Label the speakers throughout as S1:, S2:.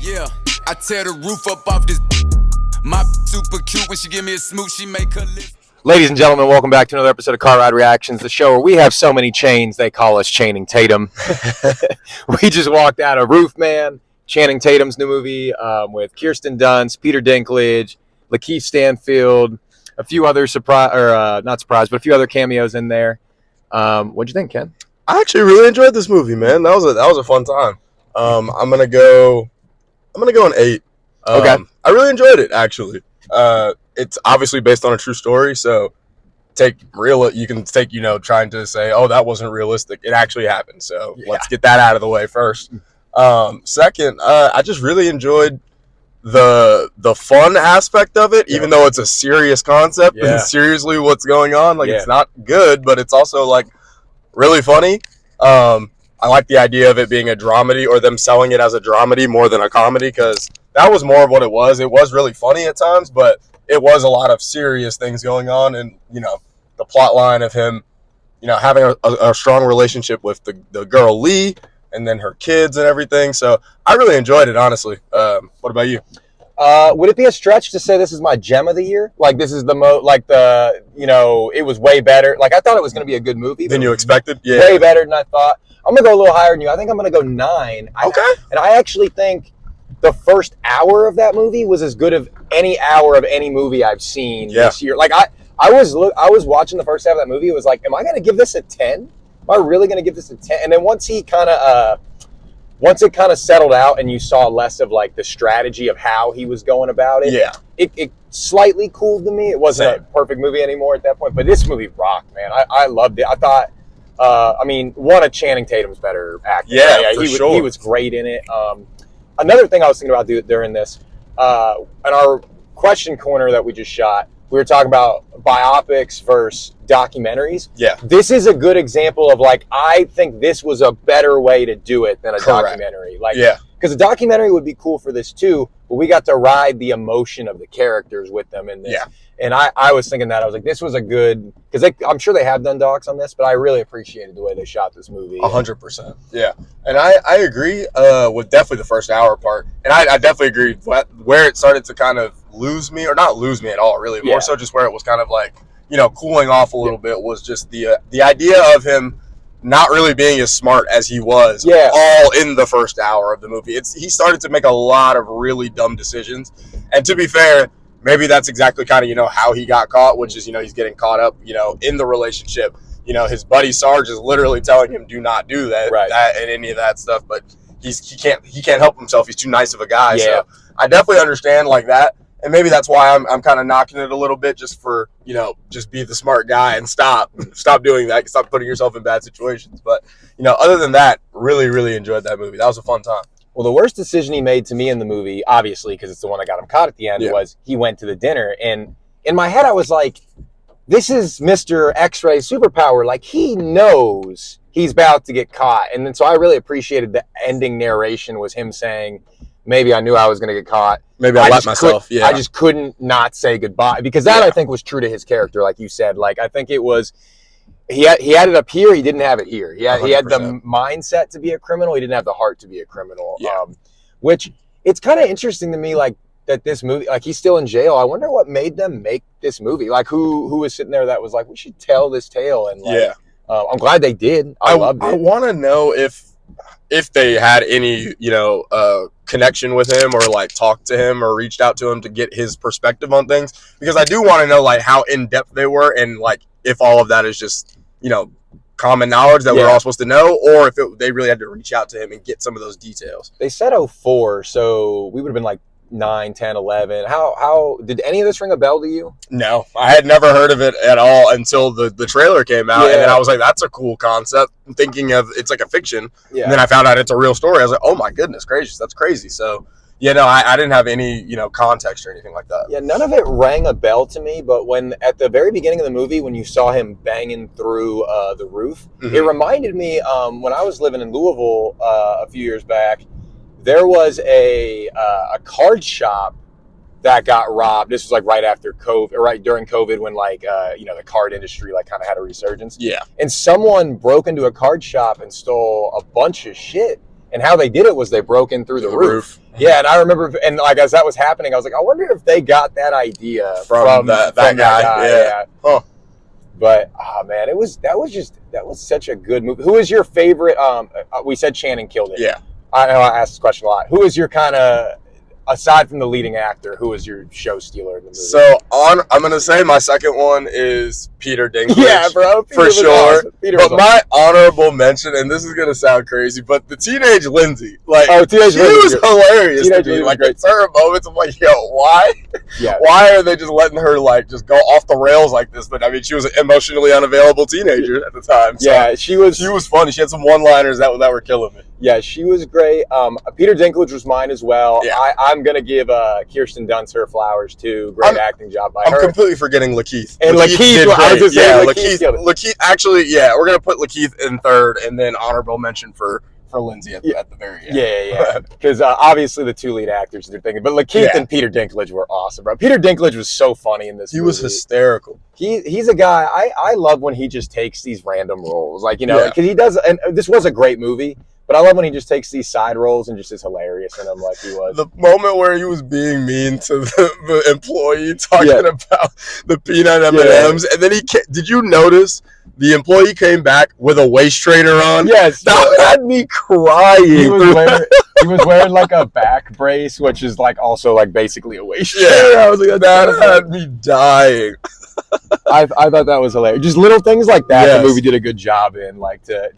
S1: Yeah, I tear the roof up off this. My super cute when she give me a smooch, she make her lips.
S2: Ladies and gentlemen, welcome back to another episode of Car Ride Reactions, the show where we have so many chains, they call us Channing Tatum. We just walked out of Roofman, Channing Tatum's new movie with Kirsten Dunst, Peter Dinklage, Lakeith Stanfield, a few other a few other cameos in there. What'd you think, Ken?
S3: I actually really enjoyed this movie, man. That was a fun time. I'm gonna go an 8.
S2: Okay.
S3: I really enjoyed it, actually. It's obviously based on a true story, so you can take trying to say, oh, that wasn't realistic. It actually happened, so let's get that out of the way first. Second, I just really enjoyed the fun aspect of it, even though it's a serious concept and seriously what's going on. It's not good, but it's also really funny. I like the idea of it being a dramedy, or them selling it as a dramedy more than a comedy, because that was more of what it was. It was really funny at times, but it was a lot of serious things going on, and the plot line of him having a strong relationship with the girl Lee, and then her kids and everything. So I really enjoyed it, honestly. What about you?
S2: Would it be a stretch to say this is my gem of the year? This is the it was way better. I thought it was going to be a good movie.
S3: Than you expected? Yeah.
S2: Way better than I thought. I'm going to go a little higher than you. I think I'm going to go 9.
S3: Okay.
S2: And I actually think the first hour of that movie was as good as any hour of any movie I've seen this year. I was watching the first half of that movie. It was like, am I going to give this a 10? Am I really going to give this a 10? And then once it kind of settled out and you saw less of the strategy of how he was going about it, it slightly cooled to me. It wasn't a perfect movie anymore at that point, but this movie rocked, man. I loved it. I thought, one of Channing Tatum's better actors. He was great in it. Another thing I was thinking about during this, in our question corner that we just shot, we were talking about biopics versus documentaries.
S3: Yeah.
S2: This is a good example of I think this was a better way to do it than a documentary. Because a documentary would be cool for this too, but we got to ride the emotion of the characters with them in this. Yeah. And I was thinking that. I was like, this was a good, because I'm sure they have done docs on this, but I really appreciated the way they shot this movie.
S3: 100%. Yeah. And I agree with definitely the first hour part. And I definitely agree where it started to kind of lose me, or not lose me at all, really. More so just where it was kind of cooling off a little bit, was just the idea of him not really being as smart as he was all in the first hour of the movie. He started to make a lot of really dumb decisions. And to be fair, maybe that's exactly kind of, how he got caught, which is, he's getting caught up, in the relationship. His buddy Sarge is literally telling him, do not do that, that and any of that stuff. But he can't help himself. He's too nice of a guy. Yeah. So I definitely understand that. And maybe that's why I'm kind of knocking it a little bit, just for, just be the smart guy and stop doing that. Stop putting yourself in bad situations. But, other than that, really, really enjoyed that movie. That was a fun time.
S2: Well, the worst decision he made to me in the movie, obviously, because it's the one that got him caught at the end, was he went to the dinner. And in my head, I was like, this is Mr. X-Ray superpower. He knows he's about to get caught. And then so I really appreciated the ending narration was him saying, maybe I knew I was going to get caught.
S3: Maybe I let myself.
S2: I just couldn't not say goodbye, because that I think was true to his character, like you said. I think it was, he had it up here. He didn't have it here. He had the mindset to be a criminal. He didn't have the heart to be a criminal.
S3: Yeah.
S2: Which it's kind of interesting to me, that this movie, he's still in jail. I wonder what made them make this movie. Who was sitting there that was like, we should tell this tale. And I'm glad they did. I loved it.
S3: I want to know if they had any, connection with him, or talked to him or reached out to him to get his perspective on things, because I do want to know how in depth they were, and if all of that is just common knowledge that we're all supposed to know, or if they really had to reach out to him and get some of those details.
S2: They said 04, so we would have been 9, 10, 11. How did any of this ring a bell to you?
S3: No, I had never heard of it at all until the trailer came out, and then I was like, that's a cool concept. I'm thinking of it's like a fiction, and then I found out it's a real story. I was like, oh my goodness gracious, that's crazy. So I didn't have any context or anything like that.
S2: Yeah, none of it rang a bell to me, but when at the very beginning of the movie, when you saw him banging through the roof, it reminded me when I was living in Louisville a few years back. There was a card shop that got robbed. This was right after COVID, right during COVID, when the card industry kind of had a resurgence.
S3: Yeah.
S2: And someone broke into a card shop and stole a bunch of shit. And how they did it was they broke in through the roof. Yeah, and I remember, and like as that was happening, I was like, I wonder if they got that idea from that guy. Yeah.
S3: Huh.
S2: But man, that was such a good movie. Who is your favorite? We said Shannon killed it.
S3: Yeah.
S2: I know I asked this question a lot. Who is your kind of, aside from the leading actor, who is your show stealer in the movie?
S3: So I'm gonna say my second one is Peter Dinklage.
S2: Yeah, bro,
S3: for sure.
S2: Awesome.
S3: But my honorable mention, and this is gonna sound crazy, but the teenage Lindsay, like, she was hilarious to me. Like, at certain moments, I'm like, yo, why? Yeah. Why are they just letting her like just go off the rails like this? But I mean, she was an emotionally unavailable teenager at the time. So
S2: yeah, she was funny.
S3: She had some one-liners that were killing me.
S2: Yeah, she was great. Peter Dinklage was mine as well. Yeah. I'm going to give Kirsten Dunst her flowers, too. Great acting job by her.
S3: I'm completely forgetting Lakeith.
S2: And Lakeith, I was just saying,
S3: Lakeith, actually, yeah, we're going to put Lakeith in third, and then honorable mention for Lindsay at the very end.
S2: Yeah. Because obviously the two lead actors they're thinking. But Lakeith and Peter Dinklage were awesome, bro. Peter Dinklage was so funny in this movie.
S3: He was hysterical.
S2: He's a guy, I love when he just takes these random roles. Like, because he does, and this was a great movie. But I love when he just takes these side roles and just is hilarious in them like he was.
S3: The moment where he was being mean to the employee talking about the peanut M&Ms. And then did you notice the employee came back with a waist trainer on?
S2: Yes.
S3: That had me crying.
S2: He was wearing like a back brace, which is like also like basically a waist trainer. I was like,
S3: that had me dying.
S2: I thought that was hilarious. Just little things like that the movie did a good job in, like to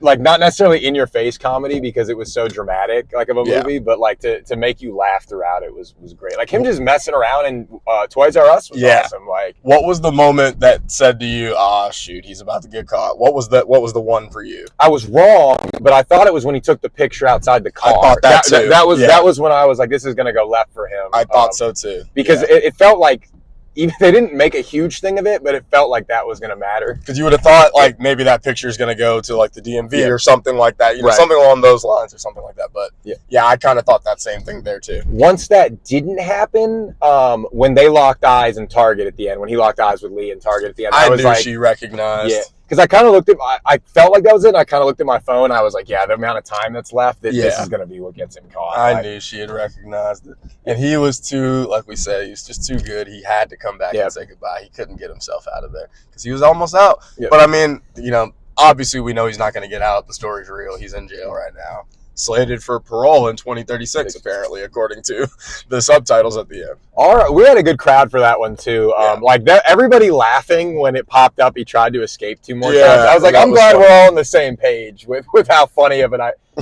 S2: like not necessarily in your face comedy because it was so dramatic like of a movie, but like to make you laugh throughout it was great. Like him just messing around in Toys R Us was awesome. Like,
S3: what was the moment that said to you, shoot, he's about to get caught? What was the one for you?
S2: I was wrong, but I thought it was when he took the picture outside the car.
S3: I thought that too.
S2: That was when I was like, this is gonna go left for him.
S3: I thought so too.
S2: Because it felt like, even they didn't make a huge thing of it, but it felt like that was going to matter.
S3: Because you would have thought like maybe that picture is going to go to like the DMV or something like that, something along those lines or something like that. But yeah, I kind of thought that same thing there too.
S2: Once that didn't happen, when they locked eyes in Target at the end, when he locked eyes with Lee in Target at the end,
S3: I was knew like, she recognized.
S2: Yeah. Because I kind of looked at, I felt like that was it. And I kind of looked at my phone. I was like, the amount of time that's left, this is going to be what gets him caught.
S3: I knew she had recognized it. And he was too, like we said, he was just too good. He had to come back and say goodbye. He couldn't get himself out of there because he was almost out. Yep. But I mean, obviously we know he's not going to get out. The story's real. He's in jail right now. Slated for parole in 2036, apparently, according to the subtitles at the end.
S2: All right, we had a good crowd for that one too. Like that, everybody laughing when it popped up. He tried to escape 2 more times. I was like, I'm glad we're all on the same page with how funny of an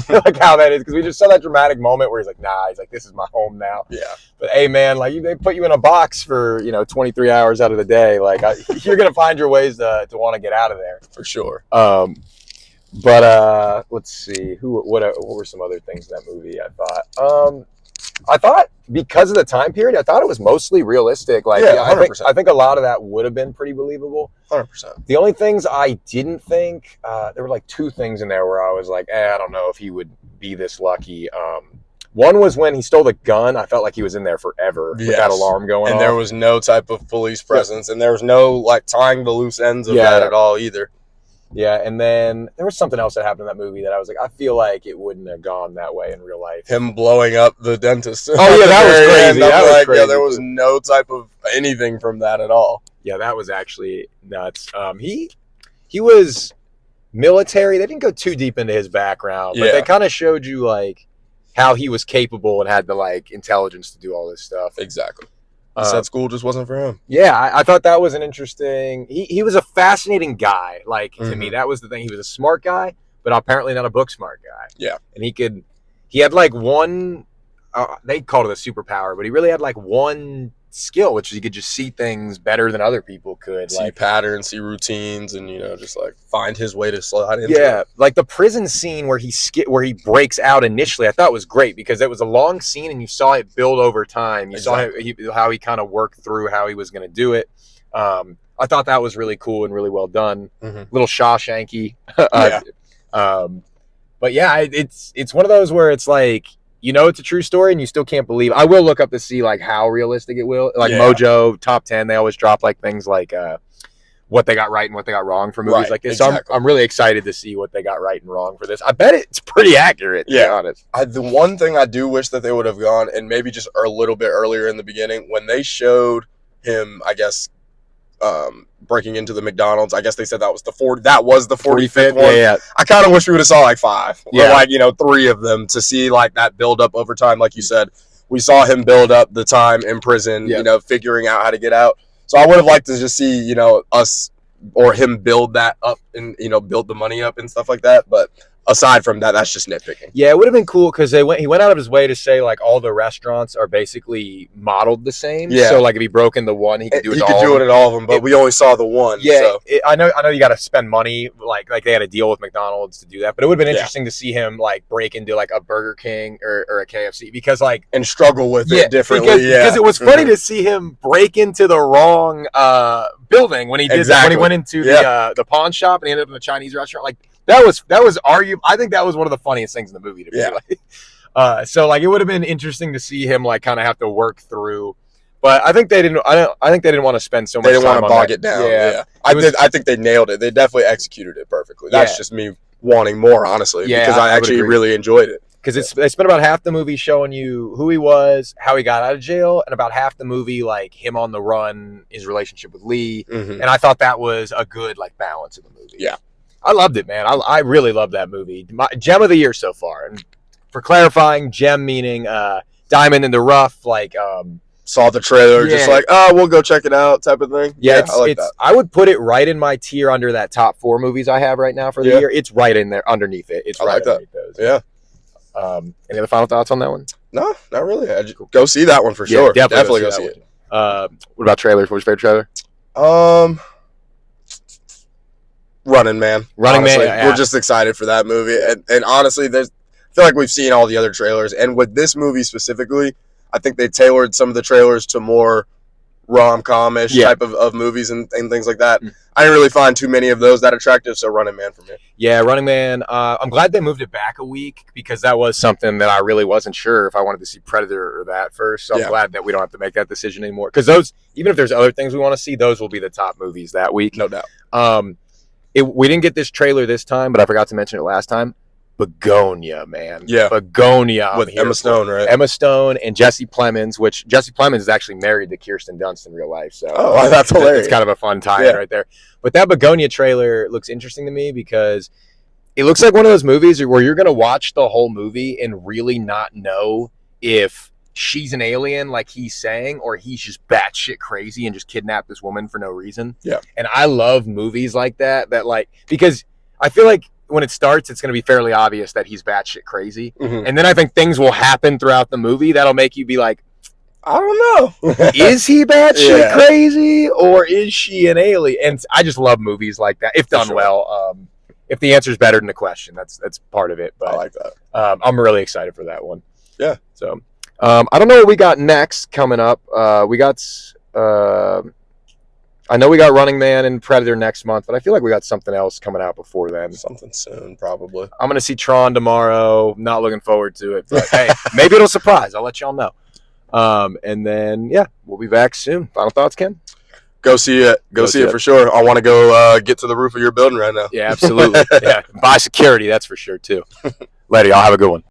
S2: like how that is, because we just saw that dramatic moment where he's like, nah, he's like, this is my home now.
S3: Yeah.
S2: But hey, man, like they put you in a box for 23 hours out of the day. Like you're gonna find your ways to want to get out of there
S3: for sure.
S2: But let's see, what were some other things in that movie? I thought because of the time period, I thought it was mostly realistic. Like, I think a lot of that would have been pretty believable.
S3: 100%.
S2: The only things I didn't think, there were like 2 things in there where I was like, I don't know if he would be this lucky. One was when he stole the gun. I felt like he was in there forever with that alarm going on.
S3: And there was no type of police presence, and there was no like tying the loose ends of that at all either.
S2: Yeah, and then there was something else that happened in that movie that I was like, I feel like it wouldn't have gone that way in real life.
S3: Him blowing up the dentist.
S2: Oh, yeah, that was crazy.
S3: Yeah, there was no type of anything from that at all.
S2: Yeah, that was actually nuts. He was military. They didn't go too deep into his background, but they kind of showed you, like, how he was capable and had the, like, intelligence to do all this stuff.
S3: Exactly. He said school just wasn't for him.
S2: Yeah, I thought that was an interesting... He was a fascinating guy, like, to me. That was the thing. He was a smart guy, but apparently not a book smart guy.
S3: Yeah.
S2: And he had, like, one... they called it a superpower, but he really had, like, one skill, which is he could just see things better than other people could.
S3: See patterns, see routines, and, just, like, find his way to slide into it.
S2: Like the prison scene where he breaks out initially, I thought was great because it was a long scene and you saw it build over time. You saw how he kind of worked through how he was going to do it. I thought that was really cool and really well done. Little Shawshanky. But yeah, it's one of those where it's like, it's a true story and you still can't believe. I will look up to see like how realistic it will. Like Mojo, top 10, they always drop like things like what they got right and what they got wrong for movies like this.
S3: Exactly.
S2: So I'm really excited to see what they got right and wrong for this. I bet it's pretty accurate, to be honest.
S3: The one thing I do wish that they would have gone, and maybe just a little bit earlier in the beginning, when they showed him, I guess, breaking into the McDonald's. I guess they said that was the 45th one.
S2: Yeah.
S3: I kind of wish we would have saw like 5,
S2: Yeah.
S3: or like 3 of them to see like that build up over time. Like you said, we saw him build up the time in prison, figuring out how to get out. So I would have liked to just see us or him build that up and build the money up and stuff like that. But aside from that, that's just nitpicking.
S2: Yeah, it would have been cool because he went out of his way to say like all the restaurants are basically modeled the same.
S3: Yeah.
S2: So like if he broke into one, he could do it.
S3: He could do it at all of them, but we only saw the one.
S2: Yeah,
S3: so.
S2: I know you got to spend money. Like they had a deal with McDonald's to do that, but it would have been interesting to see him like break into like a Burger King or a KFC because like
S3: and struggle with it differently.
S2: Because it was funny to see him break into the wrong building when he did that, when he went into the pawn shop and he ended up in the Chinese restaurant. Like that was arguable. I think that was one of the funniest things in the movie to me. Like, so like it would have been interesting to see him like kind of have to work through. But I think they didn't. I think they didn't want to spend so much.
S3: They didn't
S2: time
S3: want to bog it down. Yeah. I think they nailed it. They definitely executed it perfectly. That's just me wanting more, honestly, because I actually really enjoyed it.
S2: Because they spent about half the movie showing you who he was, how he got out of jail, and about half the movie like him on the run, his relationship with Lee. Mm-hmm. And I thought that was a good like balance of the movie.
S3: Yeah.
S2: I loved it, man. I really loved that movie. My gem of the year so far. And for clarifying, gem meaning diamond in the rough, like
S3: saw the trailer, just like, we'll go check it out type of thing.
S2: Yeah, I like that. I would put it right in my tier under that top 4 movies I have right now for the year. It's right in there underneath it. It's right underneath those.
S3: Yeah.
S2: Any other final thoughts on that one?
S3: No, not really. Go see that one for sure. Definitely go see it.
S2: What about trailers? What's your favorite trailer?
S3: Running Man.
S2: Man.
S3: We're just excited for that movie. And honestly, I feel like we've seen all the other trailers. And with this movie specifically, I think they tailored some of the trailers to more rom-com-ish type of movies and things like that. I didn't really find too many of those that attractive, so Running Man for me.
S2: Yeah, Running Man. I'm glad they moved it back a week because that was something that I really wasn't sure if I wanted to see Predator or that first. So I'm glad that we don't have to make that decision anymore. Because those, even if there's other things we want to see, those will be the top movies that week.
S3: No doubt.
S2: We didn't get this trailer this time, but I forgot to mention it last time. Begonia, man.
S3: Yeah.
S2: Begonia.
S3: With Emma Stone, right?
S2: Emma Stone and Jesse Plemons, which Jesse Plemons is actually married to Kirsten Dunst in real life. So
S3: that's hilarious.
S2: It's kind of a fun tie-in right there. But that Begonia trailer looks interesting to me because it looks like one of those movies where you're going to watch the whole movie and really not know if she's an alien like he's saying or he's just batshit crazy and just kidnapped this woman for no reason.
S3: Yeah.
S2: And I love movies like that like, because I feel like when it starts, it's going to be fairly obvious that he's batshit crazy. Mm-hmm. And then I think things will happen throughout the movie that'll make you be like,
S3: I don't know.
S2: Is he batshit crazy or is she an alien? And I just love movies like that, if done well. If the answer is better than the question, that's part of it. But
S3: I like that.
S2: I'm really excited for that one.
S3: Yeah.
S2: So I don't know what we got next coming up. I know we got Running Man and Predator next month, but I feel like we got something else coming out before then.
S3: Something soon, probably.
S2: I'm going to see Tron tomorrow. Not looking forward to it, but hey, maybe it'll surprise. I'll let y'all know. And then, we'll be back soon. Final thoughts, Ken?
S3: Go see it. Go see it for sure. I want to go get to the roof of your building right now.
S2: Yeah, absolutely. Buy security, that's for sure, too. Later, y'all. Have a good one.